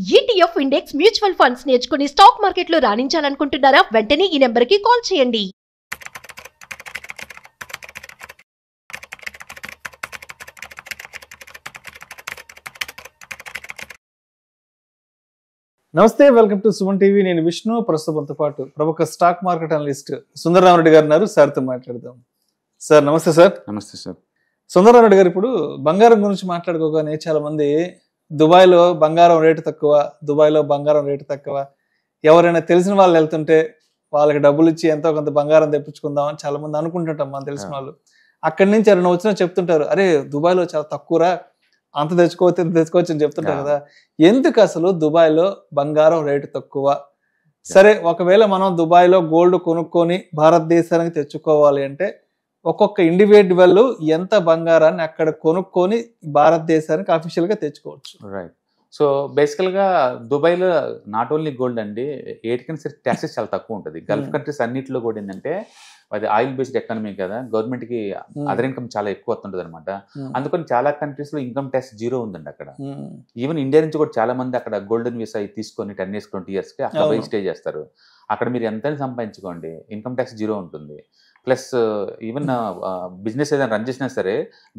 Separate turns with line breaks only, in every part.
ETF index mutual funds నేర్చుకుని stock మార్కెట్లో రాణించాలనుకుంటున్నారా? వెంటనే ఈ నెంబర్కి కాల్ చేయండి.
నమస్తే, వెల్కమ్ టు సుమన్ టీవీ. నేను విష్ణు. ప్రస్తుతంతో పాటు ప్రముఖ స్టాక్ మార్కెట్ అనలిస్ట్ సుందరరామరెడ్డి గారు ఉన్నారు. సార్తో మాట్లాడదాం. సార్ నమస్తే. సార్
నమస్తే సార్.
సుందరరామరెడ్డి గారు, ఇప్పుడు బంగారం గురించి మాట్లాడుకోగానే చాలా మంది దుబాయ్లో బంగారం రేటు తక్కువ, దుబాయ్లో బంగారం రేటు తక్కువ, ఎవరైనా తెలిసిన వాళ్ళు వెళ్తుంటే వాళ్ళకి డబ్బులు ఇచ్చి ఎంతో కొంత బంగారం తెప్పించుకుందాం అని చాలా మంది అనుకుంటుంటాం. మనం తెలిసిన వాళ్ళు అక్కడి నుంచి ఎవరైనా వచ్చినా చెప్తుంటారు, అరే దుబాయ్లో చాలా తక్కువరా, అంత తెచ్చుకోవచ్చు ఇంత తెచ్చుకోవచ్చు అని చెప్తుంటారు కదా. ఎందుకు అసలు దుబాయ్లో బంగారం రేటు తక్కువ? సరే, ఒకవేళ మనం దుబాయ్లో గోల్డ్ కొనుక్కొని భారతదేశానికి తెచ్చుకోవాలి అంటే ఒక్కొక్క ఇండివిడ్యువల్ ఎంత బంగారాన్ని అక్కడ కొనుక్కొని భారతదేశానికి అఫీషియల్ గా తెచ్చుకోవచ్చు?
రైట్. సో బేసికల్గా దుబాయ్లో నాట్ ఓన్లీ గోల్డ్ అండి, ఏటికైనా సరే ట్యాక్సెస్ చాలా తక్కువ ఉంటుంది. గల్ఫ్ కంట్రీస్ అన్నింటిలో కూడా ఏంటంటే అది ఆయిల్ బేస్డ్ ఎకానమీ కదా, గవర్నమెంట్ కి అదర్ ఇన్కమ్ చాలా ఎక్కువ వస్తుంటది అనమాట. అందుకని చాలా కంట్రీస్ లో ఇన్కమ్ ట్యాక్స్ జీరో ఉందండి అక్కడ. ఈవెన్ ఇండియా నుంచి కూడా చాలా మంది అక్కడ గోల్డెన్ వీసా తీసుకొని 10 years 20 years కి అక్కడ పోయి స్టే చేస్తారు. అక్కడ మీరు ఎంతైనా సంపాదించుకోండి, ఇన్కమ్ ట్యాక్స్ జీరో ఉంటుంది. ప్లస్ ఈవెన్ బిజినెస్ ఏదైనా రన్ చేసినా సరే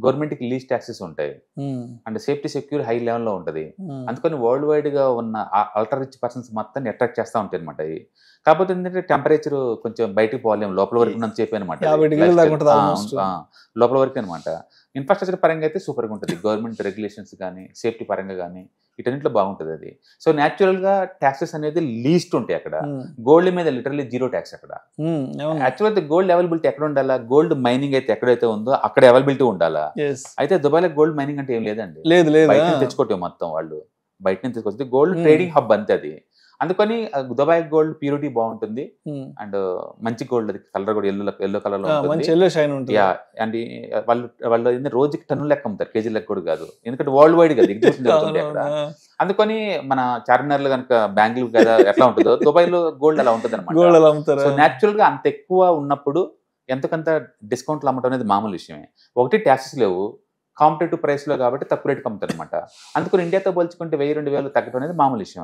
గవర్నమెంట్ కి లీజ్ ట్యాక్సెస్ ఉంటాయి అండ్ సేఫ్టీ సెక్యూర్ హై లెవెల్లో ఉంటుంది. అందుకని వరల్డ్ వైడ్ గా ఉన్న అల్ట్రా రిచ్ పర్సన్స్ మొత్తాన్ని అట్రాక్ట్ చేస్తూ ఉంటాయి అనమాట. కాకపోతే ఏంటంటే టెంపరేచర్ కొంచెం బయటికి పోలేము, లోపల వరకు ఉన్నంత చెప్పి అనమాట, లోపల వరకు అనమాట. ఇన్ఫ్రాస్ట్రక్చర్ పరంగా అయితే సూపర్గా ఉంటుంది. గవర్నమెంట్ రెగ్యులేషన్స్ కానీ సేఫ్టీ పరంగా కానీ వీటన్నింటిలో బాగుంటుంది అది. సో న్యాచురల్ గా ట్యాక్సెస్ అనేది లీస్ట్ ఉంటాయి అక్కడ. గోల్డ్ మీద లిటరల్లీ జీరో ట్యాక్స్ అక్కడ. యాక్చువల్ అయితే గోల్డ్ అవైలబిలిటీ ఎక్కడ ఉండాలా? గోల్డ్ మైనింగ్ అయితే ఎక్కడైతే ఉందో అక్కడ అవైలబిలిటీ ఉండాలా. అయితే దుబాయ్లో గోల్డ్ మైనింగ్ అంటే ఏం లేదండి, బయట నుంచి తెచ్చుకోవటం మొత్తం వాళ్ళు బయట నుంచి తెచ్చుకోవచ్చు. గోల్డ్ ట్రేడింగ్ హబ్ అంతే అది. అందుకని దుబాయ్ గోల్డ్ ప్యూరిటీ బాగుంటుంది అండ్ మంచి గోల్డ్, అది కలర్ కూడా ఎల్లో కలర్ లో ఉంటుంది. అండ్ వాళ్ళు రోజుకి టన్ను లెక్క అమ్ముతారు, కేజీ లెక్క కూడా కాదు, ఎందుకంటే వరల్డ్ వైడ్ కదా ఎగ్జిబిషన్ జరుగుతుంది అక్కడ. అందుకని మన చార్మినార్ లో కనుక బెంగళూరు కదా ఎట్లా ఉంటుందో దుబాయ్ లో గోల్డ్ అలా ఉంటుంది అనమాట. సో న్యాచురల్ గా అంత ఎక్కువ ఉన్నప్పుడు ఎంతకంత డిస్కౌంట్లు అమ్మటం అనేది మామూలు విషయమే. ఒకటి ట్యాక్సెస్ లేవు, కాంపిటేటివ్ ప్రైస్ లో కాబట్టి తక్కువ రేటుకి అమ్ముతారు అనమాట. అందుకని ఇండియాతో పోల్చుకుంటే 1000-2000 తగ్గడం అనేది మామూలు విషయం.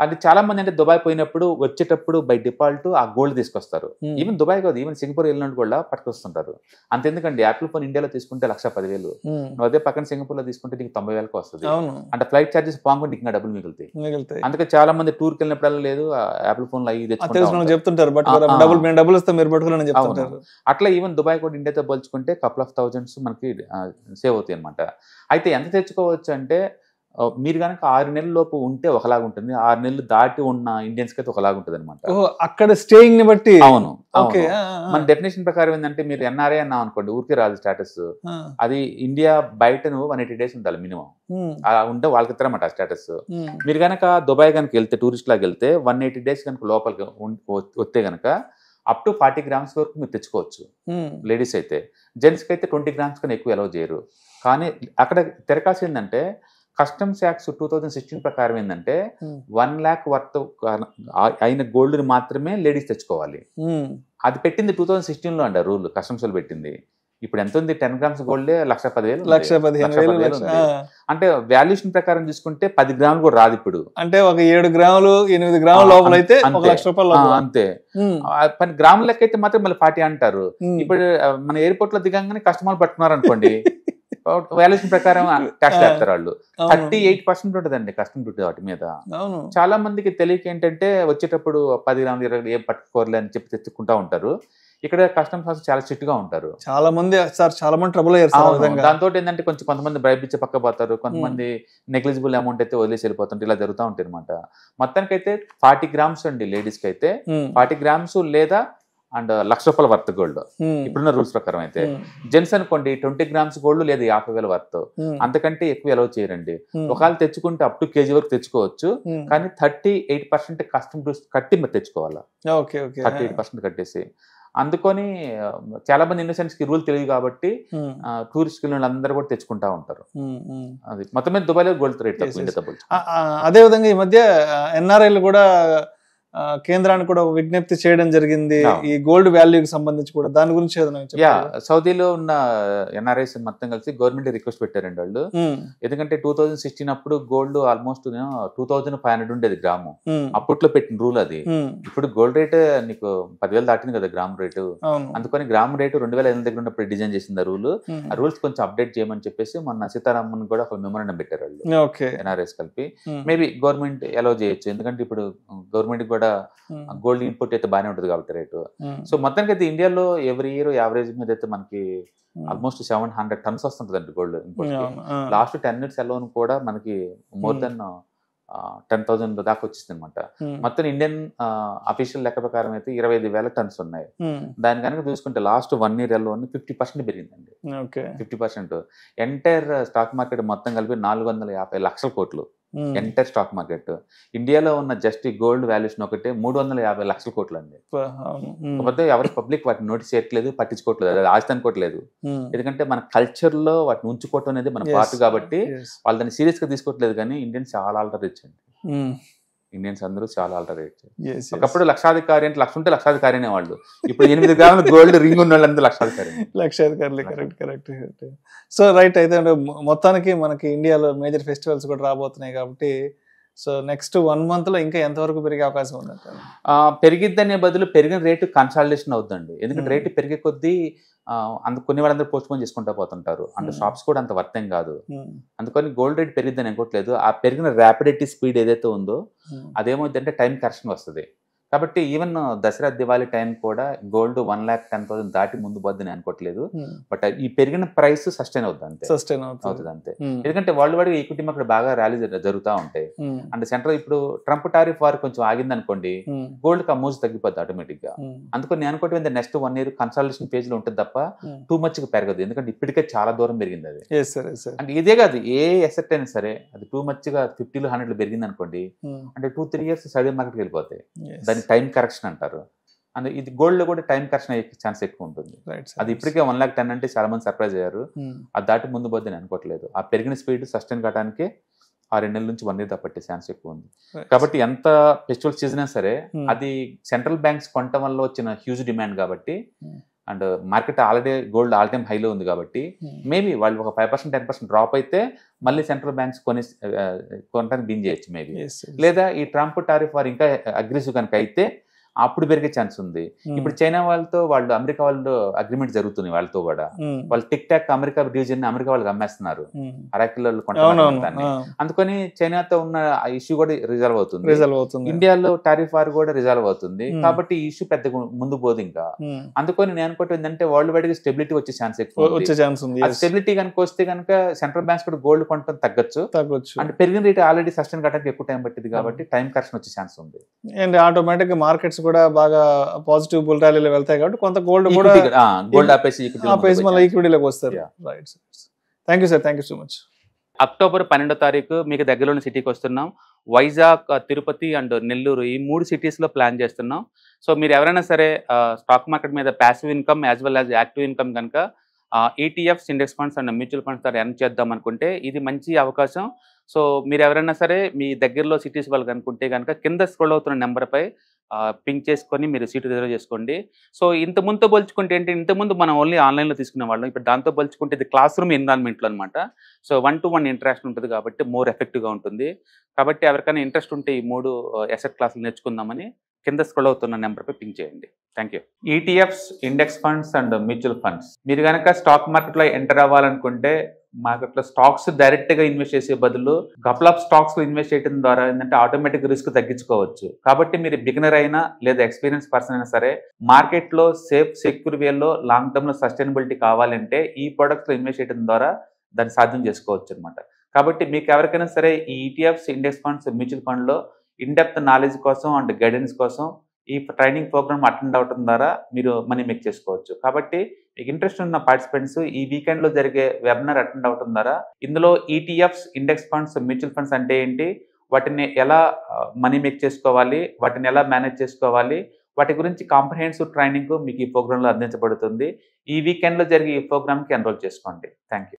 అది చాలా మంది అంటే దుబాయ్ పోయినప్పుడు వచ్చేటప్పుడు బై డిఫాల్ట్ ఆ గోల్డ్ తీసుకొస్తారు. ఈవెన్ దుబాయ్ కాదు, ఈవెన్ సింగపూర్ వెళ్ళినట్టు కూడా పట్టుకొస్తుంటారు. అంతెందుకండి, యాపిల్ ఫోన్ ఇండియాలో తీసుకుంటే 1,10,000, నువ్వు అదే పక్కన సింగపూర్ లో తీసుకుంటే నీకు 90,000 వస్తుంది. అంటే ఫ్లైట్ చార్జెస్ పాంగుంటే ఇంకా డబ్బులు మిగులుతాయి. అందుకే చాలా మంది టూర్కి వెళ్ళినప్పుడల్లా లేదు యాపిల్ ఫోన్ లో అవి
చెప్తుంటారు,
అట్లా ఈవెన్ దుబాయ్ కూడా ఇండియాతో పోల్చుకుంటే couple of thousands మనకి సేవ్ అవుతాయి అనమాట. అయితే ఎంత తెచ్చుకోవచ్చు అంటే మీరు కనుక 6 నెలల లోపు ఉంటే ఒకలాగా ఉంటుంది, 6 నెలలు దాటి ఉన్న ఇండియన్స్ కి అయితే ఒకలాగా ఉంటుంది అనమాట.
అక్కడ స్టేయింగ్ ని బట్టి.
అవును, మన డెఫినేషన్ ప్రకారం ఏంటంటే మీరు ఎన్ఆర్ఐ అన్నా అనుకోండి, ఊరికే రాదు స్టేటస్. అది ఇండియా బయట నువ్వు 180 days ఉండాలి మినిమం. అలా ఉంటే వాళ్ళకి ఇస్తారన్నమాట ఆ స్టేటస్. మీరు కనుక దుబాయ్ కనుక వెళ్తే, టూరిస్ట్ లాగా వెళ్తే 180 days కనుక లోపలికి వస్తే కనుక అప్ టు 40 grams వరకు మీరు తెచ్చుకోవచ్చు. లేడీస్ అయితే. జెంట్స్కి అయితే 20 grams కన్నా ఎక్కువ అలౌ చేయరు. కానీ అక్కడ తెరకాల్సి ఏంటంటే కస్టమ్స్ యాక్ట్స్ 2016 ప్రకారం ఏంటంటే 1 lakh వర్త్ అయిన గోల్డ్ ని మాత్రమే లేడీస్ తెచ్చుకోవాలి. అది పెట్టింది 2016 లో అండి రూల్, కస్టమ్స్ లో పెట్టింది. ఇప్పుడు ఎంత ఉంది? 10 grams గోల్డే 1,15,000. అంటే వాల్యుయేషన్ ప్రకారం చూసుకుంటే 10 grams కూడా రాదు ఇప్పుడు.
అంటే ఒక 7 grams 8 grams లోపల అయితే ₹1,00,000 అంతే.
10 grams లెక్క అయితే మాత్రం మళ్ళీ 40 అంటారు. ఇప్పుడు మన ఎయిర్పోర్ట్ లో దిగంగానే కస్టమర్లు పట్టుకున్నారు అనుకోండి, వాల్యుయేషన్ ప్రకారం ట్యాక్స్ వేస్తారు వాళ్ళు. 38% ఉంటుందండి కస్టమ్ డ్యూటీ వాటి మీద. చాలా మందికి తెలియక ఏంటంటే వచ్చేటప్పుడు 10 grams 20 ఏం పట్టుకోరలే అని చెప్పి తెచ్చుకుంటా ఉంటారు. ఇక్కడ కస్టమ్స్ ఆఫీసర్ చాలా స్ట్రిక్ట్ గా ఉంటారు.
చాలా మంది ట్రబుల్ అయ్యారు.
దాంతో ఏంటంటే కొంతమంది బ్రైబ్ ఇచ్చే పక్క పోతారు, కొంతమంది నెగ్లిజిబుల్ అమౌంట్ అయితే వదిలేసి వెళ్ళిపోతుంటారు. ఇలా జరుగుతూ ఉంటాయి అనమాట. మొత్తానికి అయితే 40 grams అండి లేడీస్ కి అయితే, 40 grams లేదా అండ్ ₹1,00,000 వర్త్ గోల్డ్ ఇప్పుడున్న రూల్స్ ప్రకారం అయితే. జెంట్స్ అనుకోండి 20 grams గోల్డ్ లేదా 50,000 వర్త్, అంతకంటే ఎక్కువ అలౌ చేయరండి. ఒకవేళ తెచ్చుకుంటే అప్ టు కేజీ వరకు తెచ్చుకోవచ్చు, కానీ 38% కస్టమ్ డ్యూస్ కట్టి మీరు తెచ్చుకోవాలా. 38% కట్టేసి. అందుకని చాలా మంది ఇన్నోసెంట్స్ కి రూల్ తెలియదు కాబట్టి టూరిస్ట్ అందరూ కూడా తెచ్చుకుంటా ఉంటారు. అది మొత్తం మీద దుబాయ్లో గోల్డ్ రేట్ తక్కువ.
అదే విధంగా ఈ మధ్య ఎన్ఆర్ఐలు కూడా కేంద్రానికి కూడా ఒక విజ్ఞప్తి చేయడం జరిగింది
అవును.
ఈ గోల్డ్ వాల్యూకి సంబంధించి కూడా, దాని గురించి ఏదైనా చెప్పారా?
సౌదీలో ఉన్న ఎన్ఆర్ఐస్ మొత్తం కలిసి గవర్నమెంట్ రిక్వెస్ట్ పెట్టారండి వాళ్ళు. ఎందుకంటే 2016 అప్పుడు గోల్డ్ ఆల్మోస్ట్ 2500 ఉండేది గ్రాము. అప్పట్లో పెట్టిన రూల్ అది. ఇప్పుడు గోల్డ్ రేట్ నీకు 10,000 దాటింది కదా గ్రామ్ రేటు. అందుకని గ్రామ్ రేటు 2,500 దగ్గర ఉన్నప్పుడు డిజైన్ చేసింది ఆ రూల్. ఆ రూల్స్ కొంచెం అప్డేట్ చేయమని చెప్పేసి మొన్న సీతారామన్ కూడా ఒక మెమోరాండం పెట్టారు వాళ్ళు, ఎన్ఆర్ఐస్ కలిపి. మేబీ గవర్నమెంట్ అలౌ చేయొచ్చు, ఎందుకంటే ఇప్పుడు గవర్నమెంట్ కూడా గోల్డ్ ఇంపోర్ట్ అయితే బాగానే ఉంటుంది కాబట్టి రేటు. సో మొత్తానికి అయితే ఇండియాలో ఎవ్రీ ఇయర్ యావరేజ్ మీద అయితే మనకి ఆల్మోస్ట్ 700 tons వస్తుంటదండి gold import. Last 10 years alone కూడా మనకి మోర్ దెన్ 10,000 దాకా వచ్చింది అనమాట. మొత్తం ఇండియన్ అఫీషియల్ లెక్క ప్రకారం అయితే 25,000 tons ఉన్నాయి. దాని కనుక చూసుకుంటే లాస్ట్ 1 year అలోన్ 50% పెరిగిందండి. 50%. ఎంటైర్ స్టాక్ మార్కెట్ మొత్తం కలిపి 450 లక్షల కోట్లు ఎంటైర్ స్టాక్ మార్కెట్. ఇండియాలో ఉన్న జస్ట్ గోల్డ్ వాల్యుయేషన్ ఒకటే 350 లక్షల కోట్లు అండి. కాకపోతే ఎవరి పబ్లిక్ వాటిని నోటీస్ చేయట్లేదు, పట్టించుకోవట్లేదు, అది ఆస్తి అనుకోవట్లేదు. ఎందుకంటే మన కల్చర్ లో వాటిని ఉంచుకోవటం అనేది మన పార్ట్ కాబట్టి వాళ్ళు దాన్ని సీరియస్ గా తీసుకోవట్లేదు. కానీ ఇండియన్స్ చాలా ఆల్టర్ రిచ్ అండి. ఇండియన్స్ అందరూ చాలా ఆల్టర్ రిచ్. ఒకప్పుడు లక్షాధికారి అంటే లక్ష ఉంటే లక్షాధికారి అనేవాళ్ళు. ఇప్పుడు 8 గ్రాముల గోల్డ్ రింగ్ ఉన్న వాళ్ళంతా లక్షాధికారులు.
కరెక్ట్. So right. అయితే మొత్తానికి మనకి ఇండియాలో మేజర్ ఫెస్టివల్స్ కూడా రాబోతున్నాయి కాబట్టి, సో నెక్స్ట్ 1 month లో ఇంకా ఎంతవరకు పెరిగే అవకాశం ఉంది?
పెరిగిద్దనే బదులు పెరిగిన రేటు కన్సాలిడేషన్ అవుతుందండి. ఎందుకంటే రేటు పెరిగే కొద్దీ కొన్ని వాళ్ళందరూ పోస్ట్పోన్ చేసుకుంటూ పోతుంటారు. అంటే షాప్స్ కూడా అంత వర్తం కాదు. అందుకని గోల్డ్ రేట్ పెరిగిద్దని అనుకోవట్లేదు. ఆ పెరిగిన ర్యాపిడిటీ స్పీడ్ ఏదైతే ఉందో అదేమవుతుందంటే టైం కరెక్షన్ వస్తుంది. కాబట్టి ఈవెన్ దసరా దివాళీ టైం కూడా గోల్డ్ 1,10,000 దాటి ముందు పోద్దని అనుకోవట్లేదు. బట్ ఈ పెరిగిన ప్రైస్ సస్టైన్ అవుతుంది అంతే. ఎందుకంటే వరల్డ్ వైడ్ ఈక్విటీ మార్కెట్ బాగా ర్యాలీ జరుగుతూ ఉంటాయి. అంటే సెంట్రల్ ఇప్పుడు ట్రంప్ టారిఫ్ వార్ కొంచెం ఆగింది అనుకోండి, గోల్డ్ కి అమౌంట్ తగ్గిపోద్ది ఆటోమేటిక్ గా. అందుకని నేను అనుకోవటం నెక్స్ట్ 1 year కన్సల్టేషన్ పేజ్ లో ఉంటుంది తప్ప టూ మచ్ పెరగదు. ఎందుకంటే ఇప్పటికే చాలా దూరం పెరిగింది అది. అంటే ఇదే కాదు, ఏ ఎసెట్ అయినా సరే అది టూ మచ్ గా 50 100 పెరిగింది అనుకోండి, అంటే 2-3 years సైడ్ మార్కెట్కి వెళ్ళిపోతాయి. దాన్ని టైం కరెక్షన్ అంటారు. అండ్ ఇది గోల్డ్ లో కూడా టైం కరెక్షన్ అయ్యే ఛాన్స్ ఎక్కువ ఉంటుంది. అది ఇప్పటికే 1,10,000 అంటే చాలా మంది సర్ప్రైజ్ అయ్యారు. అది దాటి ముందు పోద్దని అనుకోవట్లేదు. ఆ పెరిగిన స్పీడ్ సస్టైన్ కావడానికి 6 నెలల నుంచి 1 year పట్టే ఛాన్స్ ఎక్కువ ఉంది. కాబట్టి ఎంత ఫెస్టివల్ సీజన్ అయినా సరే అది సెంట్రల్ బ్యాంక్స్ కొనటం వల్ల వచ్చిన హ్యూజ్ డిమాండ్ కాబట్టి, and market already gold all time హైలో ఉంది కాబట్టి మేబీ వాళ్ళు ఒక 5% 10% డ్రాప్ అయితే మళ్ళీ సెంట్రల్ బ్యాంక్స్ కొనడానికి బిన్ చేయొచ్చు మేబీ. లేదా ఈ ట్రంప్ టారిఫ్ వారు ఇంకా అగ్రెసివ్ కనుక అయితే అప్పుడు పెరిగే ఛాన్స్ ఉంది. ఇప్పుడు చైనా వాళ్ళతో అమెరికా వాళ్ళు అగ్రిమెంట్ జరుగుతుంది. వాళ్ళతో కూడా వాళ్ళు tick talk America division America వాళ్ళకి అమ్మేస్తున్నారు. అరాకిలో అందుకని చైనాతో ఉన్న ఇష్యూ కూడా రిజాల్వ్ అవుతుంది. ఇండియాలో టారిఫ్ వార్ కూడా రిజాల్వ్ అవుతుంది. కాబట్టి ఈ ఇష్యూ పెద్ద ముందు పోదు ఇంకా. అందుకని నేను అనుకోవటం ఏంటంటే వరల్డ్ వైడ్ గా స్టెబిలిటీ వచ్చే ఛాన్స్ ఎక్కువ. స్టెబిలిటీ కనుక వస్తే కనుక సెంట్రల్ బ్యాంక్స్ కూడా గోల్డ్ కొనడం తగ్గొచ్చు. అంటే పెరిగిన రేట్ ఆల్రెడీ సస్టైన్ కావడానికి ఎక్కువ టైం పట్టింది కాబట్టి టైం కరెక్షన్ వచ్చే ఛాన్స్ ఉంది.
అండ్ ఆటోమేటిక్ గా మార్కెట్స్ కూడా బాగా పాజిటివ్ బుల్ ర్యాలీలో వెళ్తాయి కాబట్టి కొంత గోల్డ్ కూడా
ఆపేసి
మళ్ళీ ఈక్విటీలోకి వస్తారు. Right. Thank you sir. Thank you so much.
October 12వ తారీఖు మీకు దగ్గరలోని సిటీకి వస్తున్నాం. వైజాగ్, తిరుపతి అండ్ నెల్లూరు ఈ 3 cities లో ప్లాన్ చేస్తున్నాం. సో మీరు ఎవరైనా సరే స్టాక్ మార్కెట్ మీద passive income as well as active income కనుక ETFs, index funds and mutual funds ద్వారా ఎర్న్ చేద్దాం అనుకుంటే ఇది మంచి అవకాశం. సో మీరు ఎవరైనా సరే మీ దగ్గరలో సిటీస్ వాళ్ళు కనుకుంటే కనుక కింద స్క్రోల్ అవుతున్న నెంబర్పై పింక్ చేసుకొని మీరు సీటు రిజర్వ్ చేసుకోండి. సో ఇంతకుముందుతో పోల్చుకుంటే ఏంటి, ఇంతకుముందు మనం ఓన్లీ ఆన్లైన్లో తీసుకునే వాళ్ళం. ఇప్పుడు దాంతో పోల్చుకుంటే ఇది క్లాస్ రూమ్ ఎన్విరాన్మెంట్లో అనమాట. సో 1-to-1 ఇంటరాక్షన్ ఉంటుంది కాబట్టి మోర్ ఎఫెక్టివ్గా ఉంటుంది. కాబట్టి ఎవరికైనా ఇంట్రెస్ట్ ఉంటే ఈ 3 అసెట్ క్లాసులు నేర్చుకుందామని కింద స్క్రోల్ అవుతున్న నెంబర్పై పింక్ చేయండి. Thank you. ETFs, index funds and mutual funds మీరు కనుక స్టాక్ మార్కెట్లో ఎంటర్ అవ్వాలనుకుంటే మార్కెట్లో స్టాక్స్ డైరెక్ట్గా ఇన్వెస్ట్ చేసే బదులు కపుల్ ఆఫ్ స్టాక్స్ ఇన్వెస్ట్ చేయడం ద్వారా ఏంటంటే ఆటోమేటిక్ రిస్క్ తగ్గించుకోవచ్చు. కాబట్టి మీరు బిగినర్ అయినా లేదా ఎక్స్పీరియన్స్ పర్సన్ అయినా సరే మార్కెట్లో సేఫ్ సెక్యూర్ వేలో లాంగ్ టర్మ్లో సస్టైనబిలిటీ కావాలంటే ఈ ప్రొడక్ట్స్లో ఇన్వెస్ట్ చేయడం ద్వారా దాన్ని సాధ్యం చేసుకోవచ్చు అనమాట. కాబట్టి మీకు ఎవరికైనా సరే ఈ ETFs, ఇండెక్స్ ఫండ్స్, మ్యూచువల్ ఫండ్లో ఇన్డెప్త్ నాలెడ్జ్ కోసం అండ్ గైడెన్స్ కోసం ఈ ట్రైనింగ్ ప్రోగ్రామ్ అటెండ్ అవడం ద్వారా మీరు మనీ మేక్ చేసుకోవచ్చు. కాబట్టి మీకు ఇంట్రెస్ట్ ఉన్న పార్టిసిపెంట్స్ ఈ వీకెండ్లో జరిగే వెబినార్ అటెండ్ అవడం ద్వారా ఇందులో ETFs, index funds, mutual funds అంటే ఏంటి, వాటిని ఎలా మనీ మేక్ చేసుకోవాలి, వాటిని ఎలా మేనేజ్ చేసుకోవాలి, వాటి గురించి కాంప్రహెన్సివ్ ట్రైనింగ్ మీకు ఈ ప్రోగ్రాంలో అందించబడుతుంది. ఈ వీకెండ్లో జరిగే ఈ ప్రోగ్రామ్కి ఎన్రోల్ చేసుకోండి. Thank you.